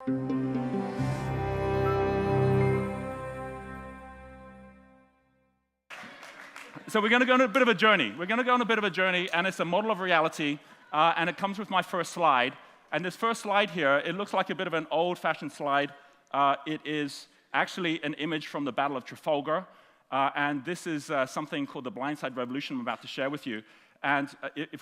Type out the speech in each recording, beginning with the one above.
So we're going to go on a bit of a journey. We're going to go on a bit of a journey, and it's a model of reality, and it comes with my first slide. And this first slide here, it looks like a bit of an old-fashioned slide. It is actually an image from the Battle of Trafalgar, and this is something called the Blindside Revolution I'm about to share with you. And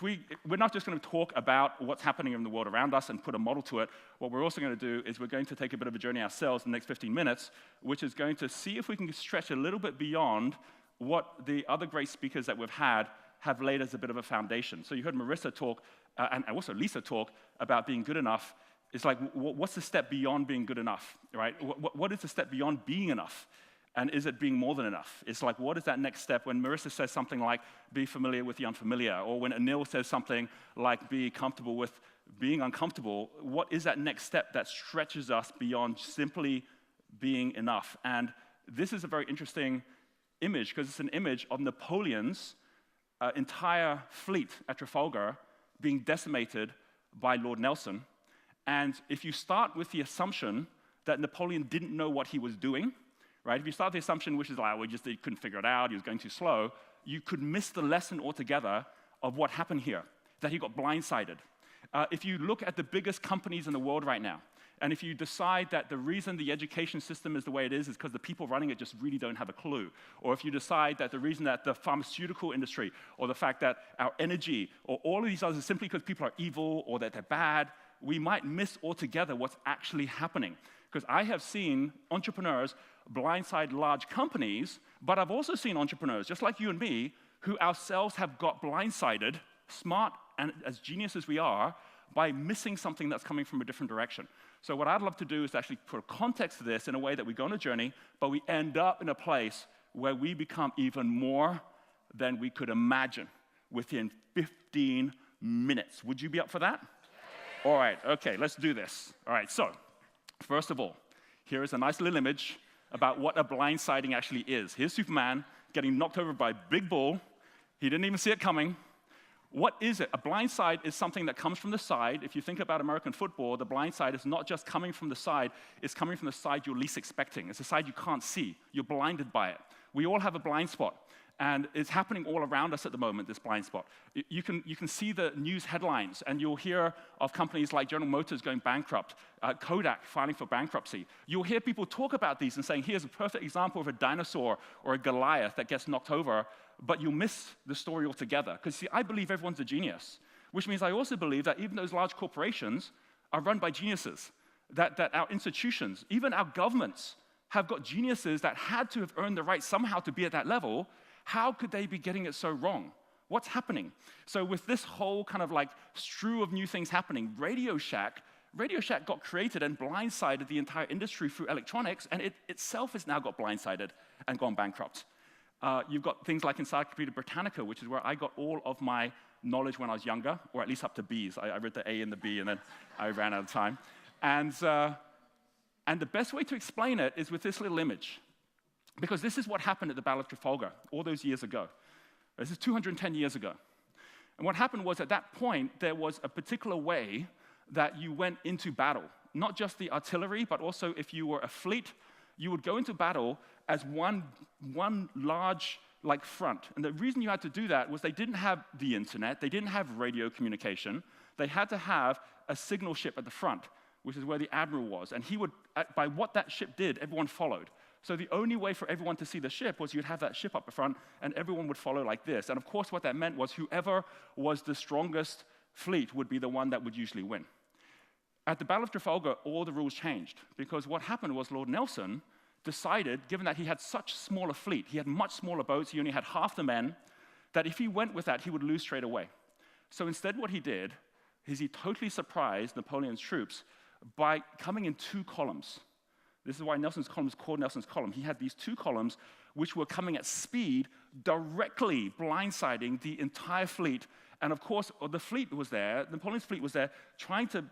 we're not just going to talk about what's happening in the world around us and put a model to it. What we're also going to do is we're going to take a bit of a journey ourselves in the next 15 minutes, which is going to see if we can stretch a little bit beyond what the other great speakers that we've had have laid as a bit of a foundation. So you heard Marissa talk, and also Lisa talk, about being good enough. It's like, what's the step beyond being good enough, right? What is the step beyond being enough? And is it being more than enough? It's like, what is that next step? When Marissa says something like, be familiar with the unfamiliar, or when Anil says something like, be comfortable with being uncomfortable, what is that next step that stretches us beyond simply being enough? And this is a very interesting image, because it's an image of Napoleon's entire fleet at Trafalgar being decimated by Lord Nelson. And if you start with the assumption that Napoleon didn't know what he was doing, right? If you start the assumption, which is like, well, he couldn't figure it out, he was going too slow, you could miss the lesson altogether of what happened here, that he got blindsided. If you look at the biggest companies in the world right now, and if you decide that the reason the education system is the way it is because the people running it just really don't have a clue, or if you decide that the reason that the pharmaceutical industry, or the fact that our energy, or all of these others is simply because people are evil or that they're bad, we might miss altogether what's actually happening. Because I have seen entrepreneurs blindside large companies, but I've also seen entrepreneurs, just like you and me, who ourselves have got blindsided, smart and as genius as we are, by missing something that's coming from a different direction. So what I'd love to do is actually put a context to this in a way that we go on a journey, but we end up in a place where we become even more than we could imagine within 15 minutes. Would you be up for that? All right, okay, let's do this. All right, so first of all, here is a nice little image about what a blindsiding actually is. Here's Superman getting knocked over by a big bull. He didn't even see it coming. What is it? A blindside is something that comes from the side. If you think about American football, the blindside is not just coming from the side, it's coming from the side you're least expecting. It's the side you can't see. You're blinded by it. We all have a blind spot, and it's happening all around us at the moment, this blind spot. You can see the news headlines, and you'll hear of companies like General Motors going bankrupt, Kodak filing for bankruptcy. You'll hear people talk about these and saying, here's a perfect example of a dinosaur or a Goliath that gets knocked over, but you'll miss the story altogether. Because, see, I believe everyone's a genius, which means I also believe that even those large corporations are run by geniuses, that our institutions, even our governments, have got geniuses that had to have earned the right somehow to be at that level. How could they be getting it so wrong? What's happening? So with this whole kind of like strew of new things happening, Radio Shack got created and blindsided the entire industry through electronics, and it itself has now got blindsided and gone bankrupt. You've got things like Encyclopedia Britannica, which is where I got all of my knowledge when I was younger, or at least up to B's. I read the A and the B, and then I ran out of time. And the best way to explain it is with this little image, because this is what happened at the Battle of Trafalgar all those years ago. This is 210 years ago. And what happened was, at that point, there was a particular way that you went into battle. Not just the artillery, but also if you were a fleet, you would go into battle as one large front. And the reason you had to do that was they didn't have the internet, they didn't have radio communication, they had to have a signal ship at the front, which is where the admiral was. And he would, by what that ship did, everyone followed. So the only way for everyone to see the ship was you'd have that ship up the front, and everyone would follow like this. And of course, what that meant was whoever was the strongest fleet would be the one that would usually win. At the Battle of Trafalgar, all the rules changed, because what happened was Lord Nelson decided, given that he had such smaller fleet, he had much smaller boats, he only had half the men, that if he went with that, he would lose straight away. So instead what he did is he totally surprised Napoleon's troops by coming in two columns. This is why Nelson's column is called Nelson's column. He had these two columns which were coming at speed, directly blindsiding the entire fleet. And of course, the fleet was there, Napoleon's fleet was there, trying to,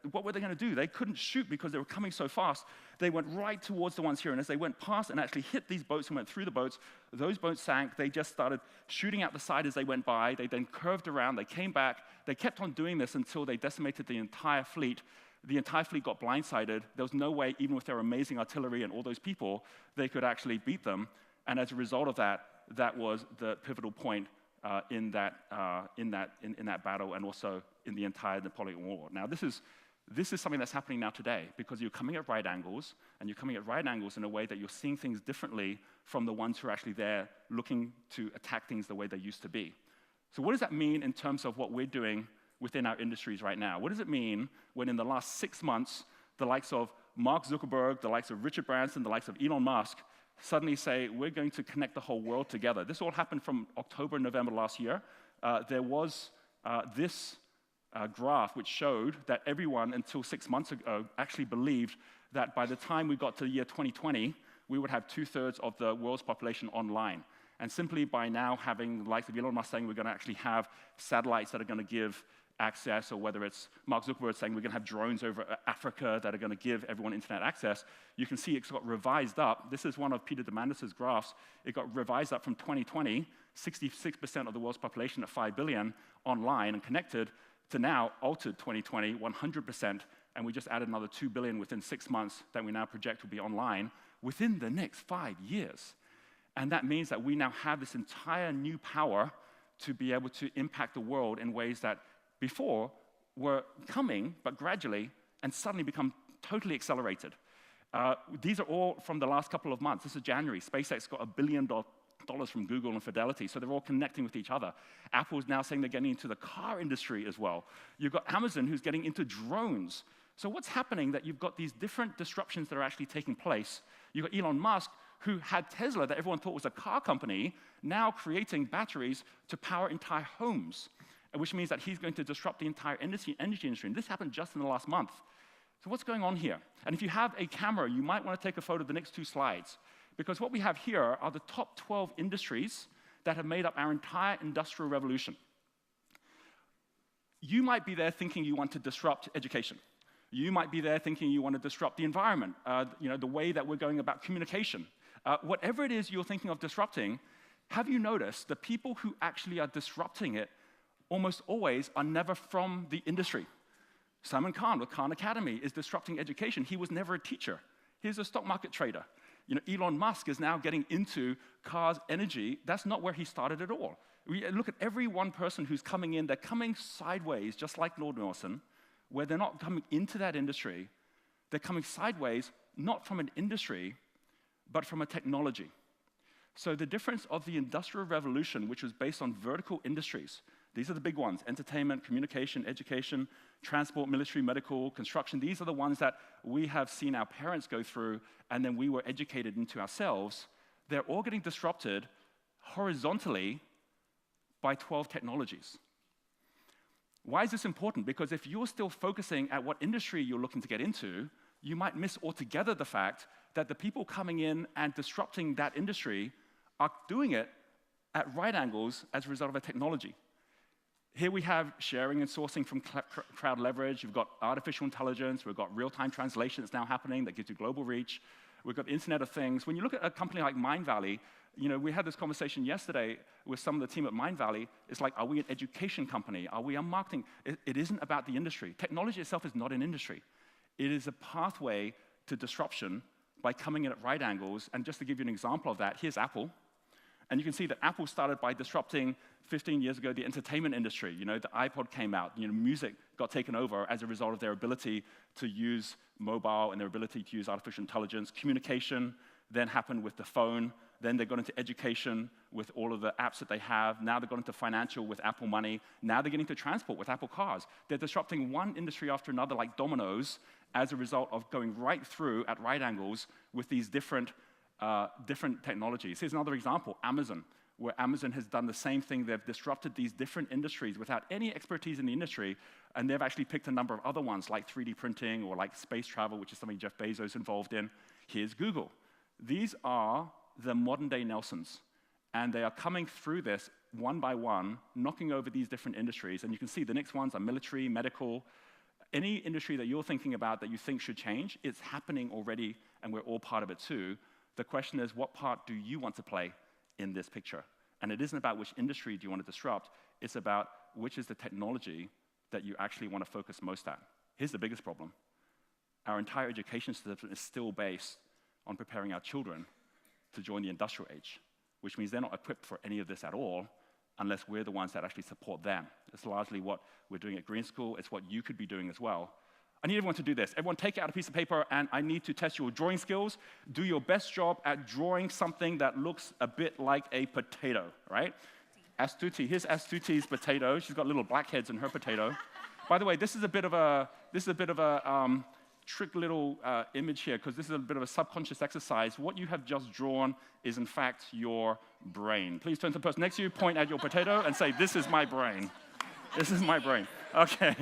what were they going to do? They couldn't shoot because they were coming so fast. They went right towards the ones here, and as they went past and actually hit these boats and went through the boats, those boats sank. They just started shooting out the side as they went by. They then curved around, they came back. They kept on doing this until they decimated the entire fleet. The entire fleet got blindsided. There was no way, even with their amazing artillery and all those people, they could actually beat them. And as a result of that, that was the pivotal point in that battle, and also in the entire Napoleonic War. Now, this is something that's happening now today, because you're coming at right angles, and you're coming at right angles in a way that you're seeing things differently from the ones who are actually there looking to attack things the way they used to be. So what does that mean in terms of what we're doing within our industries right now? What does it mean when in the last 6 months, the likes of Mark Zuckerberg, the likes of Richard Branson, the likes of Elon Musk, suddenly say, we're going to connect the whole world together? This all happened from October and November last year. There was this graph which showed that everyone until 6 months ago actually believed that by the time we got to the year 2020, we would have 2/3 of the world's population online. And simply by now having the likes of Elon Musk saying we're going to actually have satellites that are going to give access, or whether it's Mark Zuckerberg saying we're going to have drones over Africa that are going to give everyone internet access, you can see it's got revised up. This is one of Peter Diamandis' graphs. It got revised up from 2020, 66% of the world's population at 5 billion online and connected, to now altered 2020, 100%, and we just added another 2 billion within 6 months that we now project will be online within the next 5 years. And that means that we now have this entire new power to be able to impact the world in ways that before were coming, but gradually, and suddenly become totally accelerated. These are all from the last couple of months. This is January. SpaceX got $1 billion from Google and Fidelity, so they're all connecting with each other. Apple's now saying they're getting into the car industry as well. You've got Amazon who's getting into drones. So what's happening that you've got these different disruptions that are actually taking place? You've got Elon Musk, who had Tesla that everyone thought was a car company, now creating batteries to power entire homes, which means that he's going to disrupt the entire energy industry. And this happened just in the last month. So what's going on here? And if you have a camera, you might want to take a photo of the next 2 slides, because what we have here are the top 12 industries that have made up our entire industrial revolution. You might be there thinking you want to disrupt education. You might be there thinking you want to disrupt the environment, the way that we're going about communication. Whatever it is you're thinking of disrupting, have you noticed the people who actually are disrupting it almost always are never from the industry? Salman Khan with Khan Academy is disrupting education. He was never a teacher. He's a stock market trader. Elon Musk is now getting into cars, energy. That's not where he started at all. We look at every one person who's coming in. They're coming sideways, just like Lord Nelson, where they're not coming into that industry. They're coming sideways, not from an industry, but from a technology. So the difference of the Industrial Revolution, which was based on vertical industries, these are the big ones: entertainment, communication, education, transport, military, medical, construction. These are the ones that we have seen our parents go through, and then we were educated into ourselves. They're all getting disrupted horizontally by 12 technologies. Why is this important? Because if you're still focusing at what industry you're looking to get into, you might miss altogether the fact that the people coming in and disrupting that industry are doing it at right angles as a result of a technology. Here we have sharing and sourcing from crowd leverage. You've got artificial intelligence. We've got real-time translation that's now happening that gives you global reach. We've got Internet of Things. When you look at a company like Mindvalley, we had this conversation yesterday with some of the team at Mindvalley. It's like, are we an education company? Are we a marketing? It isn't about the industry. Technology itself is not an industry. It is a pathway to disruption by coming in at right angles. And just to give you an example of that, here's Apple. And you can see that Apple started by disrupting 15 years ago the entertainment industry. The iPod came out. Music got taken over as a result of their ability to use mobile and their ability to use artificial intelligence. Communication then happened with the phone. Then they got into education with all of the apps that they have. Now they've got into financial with Apple Money. Now they're getting into transport with Apple Cars. They're disrupting one industry after another like dominoes as a result of going right through at right angles with these different technologies. Here's another example, Amazon, where Amazon has done the same thing. They've disrupted these different industries without any expertise in the industry, and they've actually picked a number of other ones like 3D printing or like space travel, which is something Jeff Bezos is involved in. Here's Google. These are the modern-day Nelsons, and they are coming through this one by one, knocking over these different industries, and you can see the next ones are military, medical. Any industry that you're thinking about that you think should change, it's happening already, and we're all part of it too. The question is, what part do you want to play in this picture? And it isn't about which industry do you want to disrupt, it's about which is the technology that you actually want to focus most at. Here's the biggest problem. our entire education system is still based on preparing our children to join the industrial age, which means they're not equipped for any of this at all unless we're the ones that actually support them. It's largely what we're doing at Green School. It's what you could be doing as well. I need everyone to do this. Everyone take out a piece of paper, and I need to test your drawing skills. Do your best job at drawing something that looks a bit like a potato, right? Astuti, here's Astuti's potato. She's got little blackheads in her potato. By the way, this is a bit of a trick little image here, because this is a bit of a subconscious exercise. What you have just drawn is, in fact, your brain. Please turn to the person next to you, point at your potato, and say, "This is my brain. This is my brain." Okay.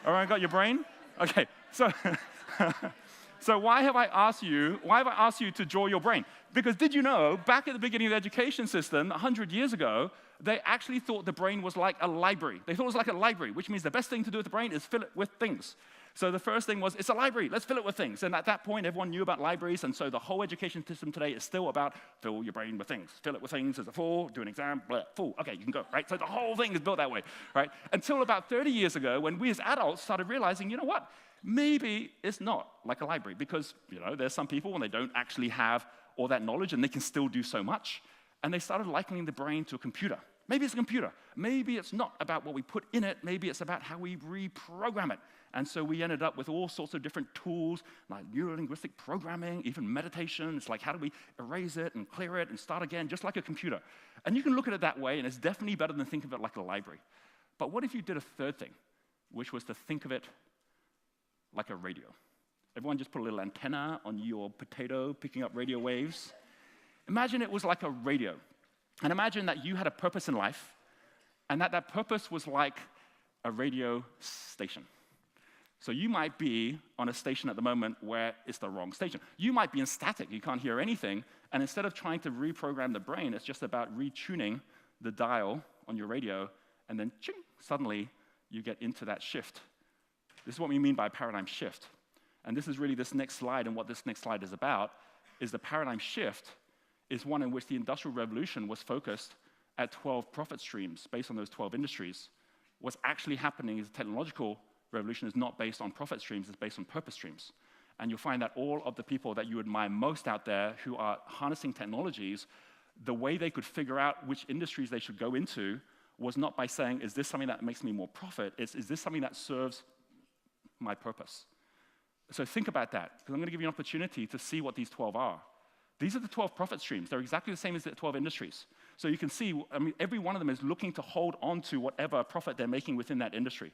All right, got your brain? Okay. So why have I asked you to draw your brain? Because did you know, back at the beginning of the education system, 100 years ago, they actually thought the brain was like a library. They thought it was like a library, which means the best thing to do with the brain is fill it with things. So the first thing was, it's a library, let's fill it with things. And at that point, everyone knew about libraries, and so the whole education system today is still about fill your brain with things. Fill it with things as a full, do an exam, blah, full, okay, you can go, right? So the whole thing is built that way, right? Until about 30 years ago, when we as adults started realizing, you know what? Maybe it's not like a library, because, there's some people when they don't actually have all that knowledge and they can still do so much, and they started likening the brain to a computer. Maybe it's a computer. Maybe it's not about what we put in it. Maybe it's about how we reprogram it. And so we ended up with all sorts of different tools, like neuro-linguistic programming, even meditation. It's like, how do we erase it and clear it and start again, just like a computer? And you can look at it that way, and it's definitely better than think of it like a library. But what if you did a third thing, which was to think of it like a radio? Everyone just put a little antenna on your potato, picking up radio waves. Imagine it was like a radio. And imagine that you had a purpose in life, and that purpose was like a radio station. So you might be on a station at the moment where it's the wrong station. You might be in static, you can't hear anything, and instead of trying to reprogram the brain, it's just about retuning the dial on your radio, and then ching, suddenly you get into that shift. This is what we mean by paradigm shift. And this is really this next slide, and what this next slide is about, is the paradigm shift is one in which the Industrial Revolution was focused at 12 profit streams based on those 12 industries. What's actually happening is the technological revolution is not based on profit streams, it's based on purpose streams. And you'll find that all of the people that you admire most out there who are harnessing technologies, the way they could figure out which industries they should go into was not by saying, is this something that makes me more profit? It's, is this something that serves my purpose? So think about that, because I'm going to give you an opportunity to see what these 12 are. These are the 12 profit streams. They're exactly the same as the 12 industries. So you can see, every one of them is looking to hold on to whatever profit they're making within that industry.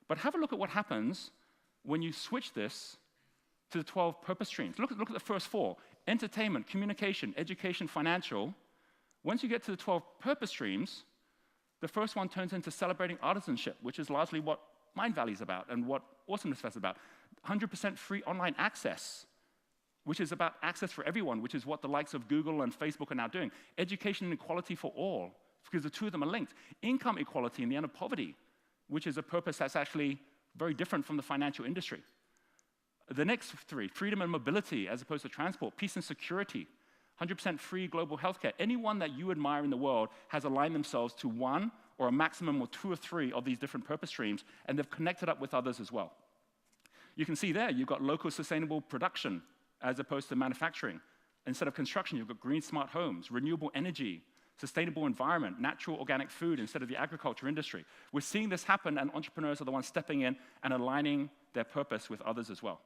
But have a look at what happens when you switch this to the 12 purpose streams. Look at the first four: entertainment, communication, education, financial. Once you get to the 12 purpose streams, the first one turns into celebrating artisanship, which is largely what Mindvalley is about and what Awesomeness Fest is about. 100% free online access, which is about access for everyone, which is what the likes of Google and Facebook are now doing. Education and equality for all, because the two of them are linked. Income equality and the end of poverty, which is a purpose that's actually very different from the financial industry. The next three: freedom and mobility as opposed to transport, peace and security, 100% free global healthcare. Anyone that you admire in the world has aligned themselves to one or a maximum of two or three of these different purpose streams, and they've connected up with others as well. You can see there, you've got local sustainable production as opposed to manufacturing. Instead of construction, you've got green smart homes, renewable energy, sustainable environment, natural organic food instead of the agriculture industry. We're seeing this happen, and entrepreneurs are the ones stepping in and aligning their purpose with others as well.